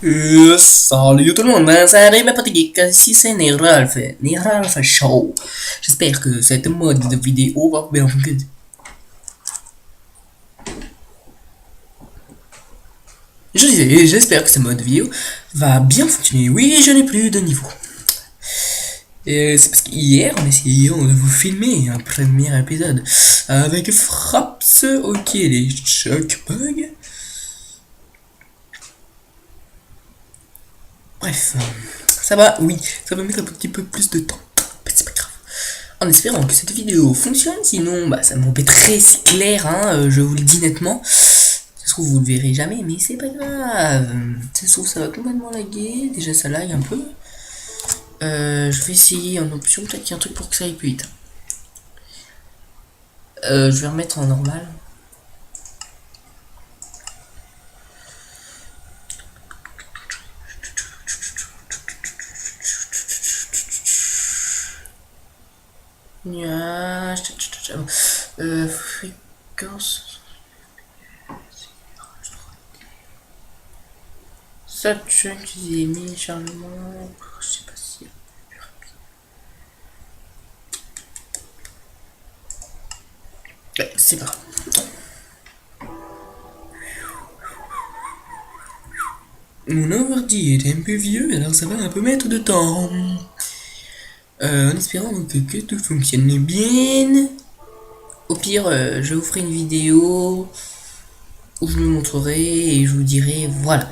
Salut tout le monde, salut mes petits geeks, ici c'est Neralf Show. J'espère que cette mode de vidéo va bien fonctionner. Je disais, j'espère que ce mode vidéo va bien fonctionner. Oui, je n'ai plus de niveau. C'est parce qu'hier, on essayait de vous filmer un premier épisode avec Fraps, ok, les Chuckbugs. Bref, ça va, oui, ça va mettre un petit peu plus de temps. Mais c'est pas grave. En espérant que cette vidéo fonctionne, sinon, ça m'embêterait, c'est clair, hein, je vous le dis nettement. Ça se trouve, vous le verrez jamais, mais c'est pas grave. Ça se trouve, ça va complètement laguer. Déjà, ça lag un peu. Je vais essayer en option, peut-être qu'il y a un truc pour que ça aille plus vite. Je vais remettre en normal. Fréquence. Ça, tu utiliser mis chargement. Je sais pas si. Ouais, c'est pas grave. Mon ordi est un peu vieux, alors ça va un peu mettre de temps. En espérant donc que tout fonctionne bien. Au pire, je vous ferai une vidéo où je me montrerai et je vous dirai, voilà,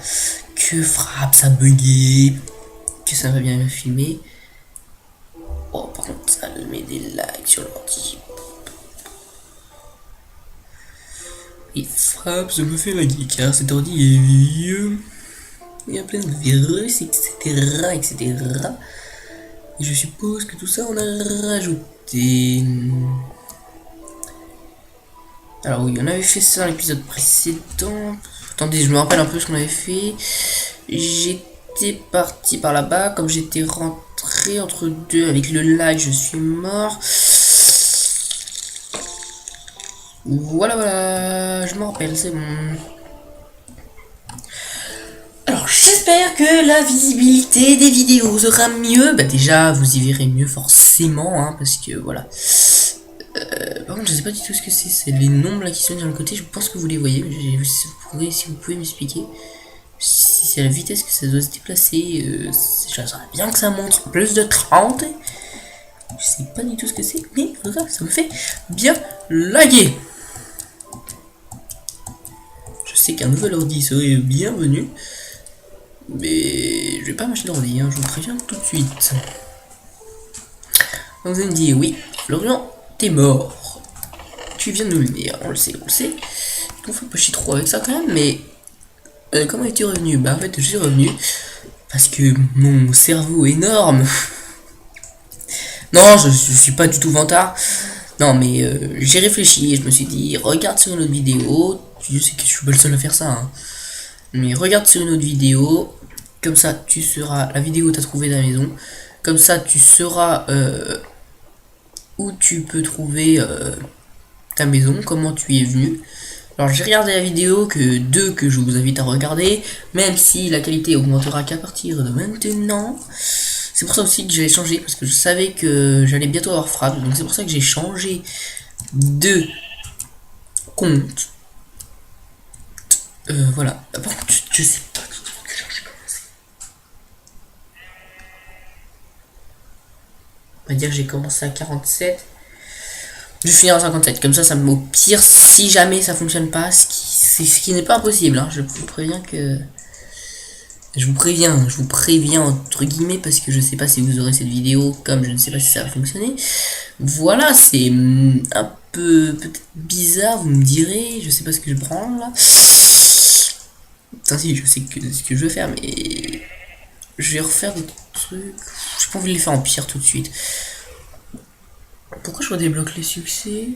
que frappe, ça bugué, que ça va bien filmer. Oh, par contre, ça met des lags sur l'ordi. Et frappe, ça me fait laguer car cet ordi est vieux. Il y a plein de virus, etc., etc. Et je suppose que tout ça, on a rajouté. Alors oui, on avait fait ça dans l'épisode précédent. Attendez, je me rappelle un peu ce qu'on avait fait. J'étais parti par là-bas. Comme j'étais rentré entre deux avec le lag, je suis mort. Voilà, je me rappelle, c'est bon. Alors j'espère que la visibilité des vidéos sera mieux. Déjà, vous y verrez mieux forcément, hein, parce que voilà. Par contre, je sais pas du tout ce que c'est. C'est les nombres là qui sont sur le côté. Je pense que vous les voyez. Si vous pouvez m'expliquer. Si c'est la vitesse que ça doit se déplacer, j'aimerais bien que ça montre plus de 30. Je sais pas du tout ce que c'est, mais ça me fait bien laguer. Je sais qu'un nouvel ordi serait bienvenu, mais je vais pas m'acheter d'ordi, hein, je vous préviens tout de suite. Donc vous allez me dire, oui, Florian, t'es mort. Tu viens de nous le dire, on le sait, on le sait. On fait pas chier trop avec ça quand même, mais comment es-tu revenu? En fait, je suis revenu parce que mon cerveau énorme. Non, je suis pas du tout vantard. Non, mais j'ai réfléchi et je me suis dit, regarde sur une autre vidéo. Je sais que je suis pas le seul à faire ça, hein. Mais regarde sur une autre vidéo. Comme ça, tu seras. La vidéo t'as trouvé ta maison. Comme ça, tu sauras où tu peux trouver ta maison, comment tu y es venu. Alors j'ai regardé la vidéo que je vous invite à regarder, même si la qualité augmentera qu'à partir de maintenant. C'est pour ça aussi que j'ai changé, parce que je savais que j'allais bientôt avoir frappe, donc c'est pour ça que j'ai changé de compte. Voilà. Par contre, je sais pas du tout que j'ai commencé. On va dire que j'ai commencé à 47. Je vais finir à 57, comme ça me au pire si jamais ça fonctionne pas, ce qui n'est pas impossible, hein. Je vous préviens que. Je vous préviens entre guillemets parce que je sais pas si vous aurez cette vidéo, comme je ne sais pas si ça va fonctionner. Voilà, c'est un peu peut-être bizarre, vous me direz, je sais pas ce que je prends là. Enfin si, je sais ce que je vais faire, mais je vais refaire des trucs. J'ai pas envie de les faire en pire tout de suite. Pourquoi je redébloque les succès?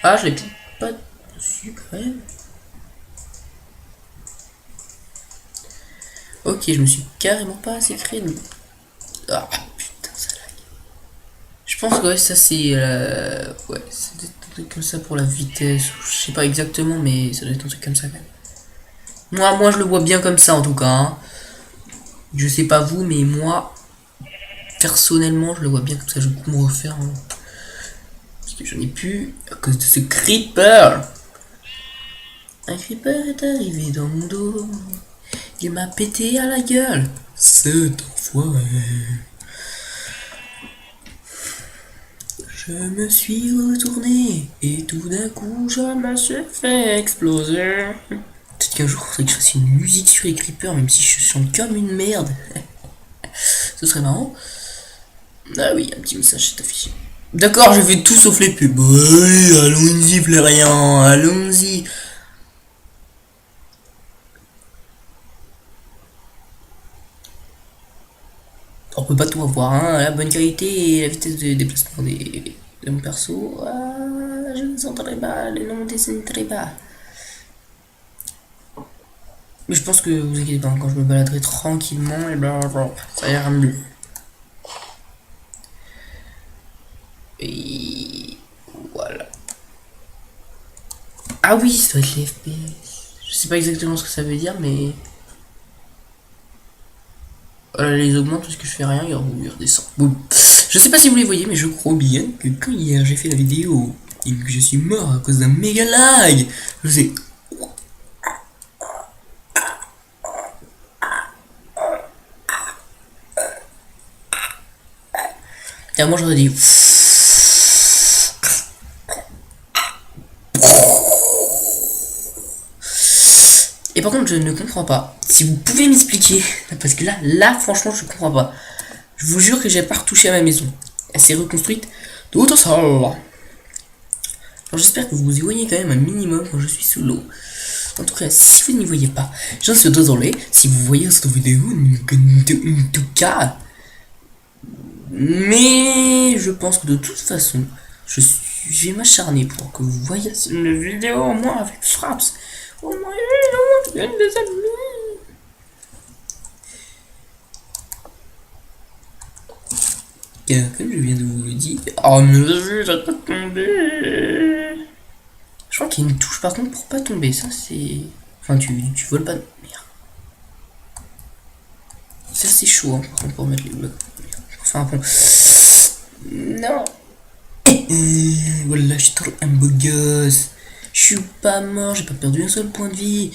Ah, je l'ai peut-être pas dessus quand même. Ok, je me suis carrément pas assez créé de... Ah putain, ça lag. Je pense que ouais, ça c'est... Ouais, c'est un truc comme ça pour la vitesse. Je sais pas exactement, mais ça doit être un truc comme ça quand même. Moi, je le vois bien comme ça en tout cas, hein. Je sais pas vous, mais moi, personnellement, je le vois bien comme ça. Je vais me refaire, hein, parce que j'en ai plus à cause de ce creeper. Un creeper est arrivé dans mon dos. Il m'a pété à la gueule. Cet enfoiré. Je me suis retourné et tout d'un coup je me suis fait exploser. Peut-être qu'un jour il faudrait que je fasse une musique sur les creepers, même si je chante comme une merde. Ce serait marrant. Ah oui, un petit message s'est affiché. D'accord, je fais tout sauf les pubs. Oui, allons-y, Florian, allons-y. On peut pas tout avoir, hein. La bonne qualité et la vitesse de déplacement de mon perso. Ah, je ne entendrai pas, le nom des pas. Mais je pense que vous inquiétez pas, quand je me baladerai tranquillement, et ben ça ira mieux. Et voilà. Ah oui, ça doit être les FPS. Je sais pas exactement ce que ça veut dire, mais voilà, les augmente parce que je fais rien, il redescend. Bon. Je sais pas si vous les voyez, mais je crois bien que quand hier j'ai fait la vidéo et que je suis mort à cause d'un méga lag, je sais. Et moi j'aurais dit. Et par contre, je ne comprends pas. Si vous pouvez m'expliquer, parce que là, franchement, je comprends pas. Je vous jure que j'ai pas retouché à ma maison. Elle s'est reconstruite tout au sol. Alors j'espère que vous y voyez quand même un minimum quand je suis sous l'eau. En tout cas, si vous n'y voyez pas, j'en suis désolé. Si vous voyez cette vidéo, en tout cas. Mais je pense que de toute façon, je vais m'acharner pour que vous voyez une vidéo au moins avec Fraps. Au moins une des amis. Comme je viens de vous le dire. Oh mais vas-y, j'arrête pas de tomber. Je crois qu'il y a une touche par contre pour pas tomber. Ça c'est. Enfin tu voles pas. Merde. Ça c'est chaud hein, par contre pour mettre les blocs. Enfin bon. Non. Voilà, je suis trop un beau gosse. Je suis pas mort, j'ai pas perdu un seul point de vie.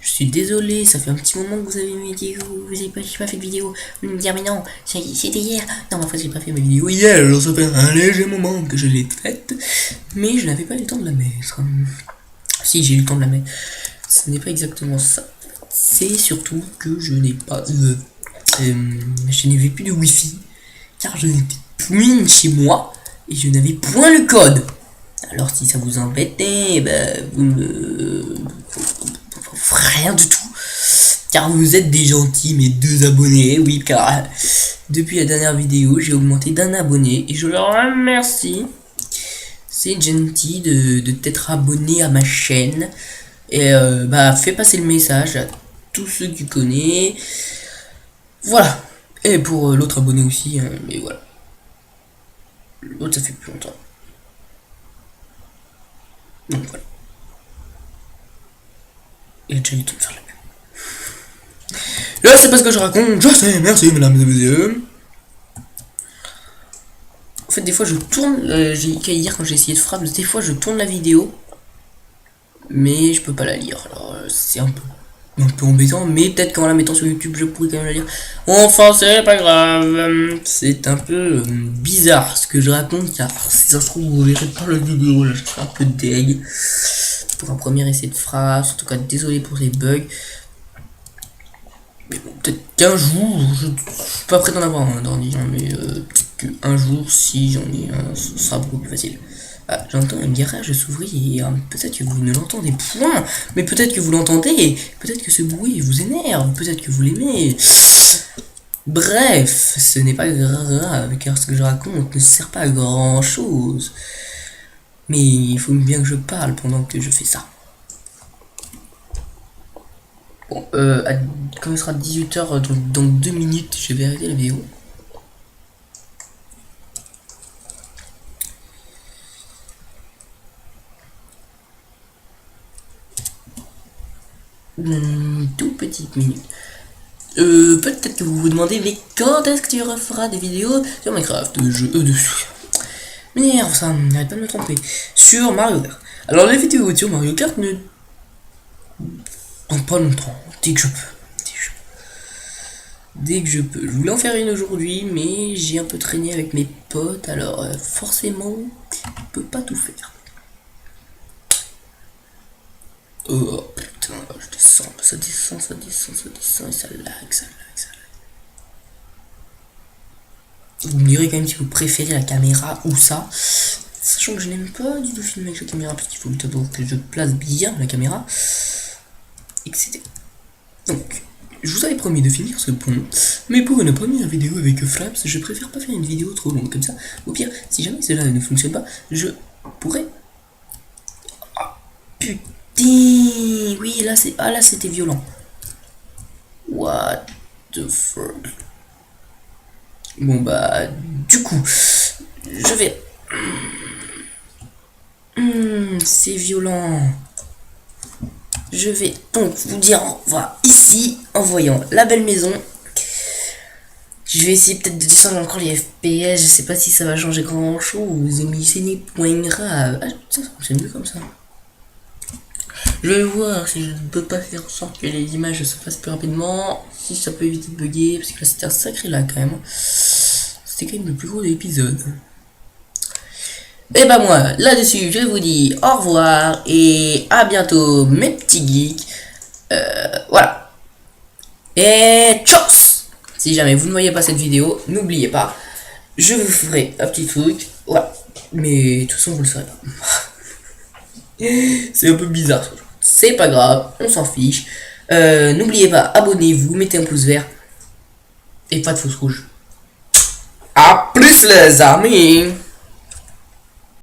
Je suis désolé, ça fait un petit moment que vous avez mis vidéo, vous avez pas, j'ai pas fait de vidéo. Vous me dire mais non, c'était hier. Non, ma foi, j'ai pas fait ma vidéo hier, alors ça fait un léger moment que je l'ai faite, mais je n'avais pas eu le temps de la mettre. Si, j'ai eu le temps de la mettre. Ce n'est pas exactement ça. C'est surtout que je n'ai pas, je n'avais plus de wifi, car je n'étais plus chez moi et je n'avais point le code. Alors si ça vous embêtait, vous me rien du tout. Car vous êtes des gentils, mes 2 abonnés. Oui, car depuis la dernière vidéo, j'ai augmenté d'1 abonné. Et je leur remercie. C'est gentil de t'être abonné à ma chaîne. Et fais passer le message à tous ceux que tu connais. Voilà. Et pour l'autre abonné aussi. Hein, mais voilà. L'autre, ça fait plus longtemps. Donc voilà. Il a déjà eu le temps de faire la pub. Là, c'est pas ce que je raconte. Je sais, merci, mesdames et messieurs. En fait, des fois, je tourne. Hier, quand j'ai essayé de frapper, des fois, je tourne la vidéo. Mais je peux pas la lire. Alors, c'est un peu embêtant. Mais peut-être qu'en la mettant sur YouTube, je pourrais quand même la lire. Enfin, c'est pas grave. C'est un peu bizarre ce que je raconte. Car si ça se trouve, vous verrez pas la vidéo. Là, je serai un peu deg. Pour un premier essai de phrase. En tout cas, désolé pour ces bugs. Mais bon, peut-être qu'un jour, je suis pas prêt d'en avoir un d'ordi, hein, mais peut-être qu'un jour, si j'en ai un, ce sera beaucoup plus facile. Ah, j'entends un garage s'ouvrir et peut-être que vous ne l'entendez point, mais peut-être que vous l'entendez, peut-être que ce bruit vous énerve, peut-être que vous l'aimez. Bref, ce n'est pas grave, car ce que je raconte ne sert pas à grand chose. Mais il faut bien que je parle pendant que je fais ça. Bon, quand il sera 18h, dans 2 minutes, je vais arrêter la vidéo. toute petite minute. Peut-être que vous vous demandez, mais quand est-ce que tu referas des vidéos sur Minecraft? Merde, ça, n'arrête pas de me tromper. Sur Mario Kart. Alors les vidéos sur Mario Kart ne... Donc pas longtemps, dès que je peux. Dès que je peux. Je voulais en faire une aujourd'hui, mais j'ai un peu traîné avec mes potes, alors forcément, je peux pas tout faire. Oh putain, je descends, ça descend, et ça lag. Vous me direz quand même si vous préférez la caméra ou ça. Sachant que je n'aime pas du tout filmer avec la caméra, parce qu'il faut d'abord que je place bien la caméra. Etc. Donc, je vous avais promis de finir ce pont, mais pour une première vidéo avec Fraps, je préfère pas faire une vidéo trop longue comme ça. Au pire, si jamais cela ne fonctionne pas, je pourrais... Ah, putain, oui, là c'est... Ah là c'était violent. What the fuck. Bon bah, du coup, je vais... c'est violent. Je vais donc vous dire au revoir ici en voyant la belle maison. Je vais essayer peut-être de descendre encore les FPS, je sais pas si ça va changer grand chose, mais ce n'est point grave. Ah putain, ça fonctionne mieux comme ça. Je vais voir si je ne peux pas faire en sorte que les images se fassent plus rapidement, si ça peut éviter de bugger, parce que là c'était un sacré lag quand même. C'était quand même le plus gros de l'épisode. Et bah moi, là-dessus, je vous dis au revoir et à bientôt mes petits geeks. Voilà. Et tchuss. Si jamais vous ne voyez pas cette vidéo, n'oubliez pas, je vous ferai un petit truc. Voilà. Mais de toute façon, vous le saurez pas. C'est un peu bizarre. C'est pas grave, on s'en fiche. N'oubliez pas, abonnez-vous, mettez un pouce vert. Et pas de fausse rouge. A plus les amis.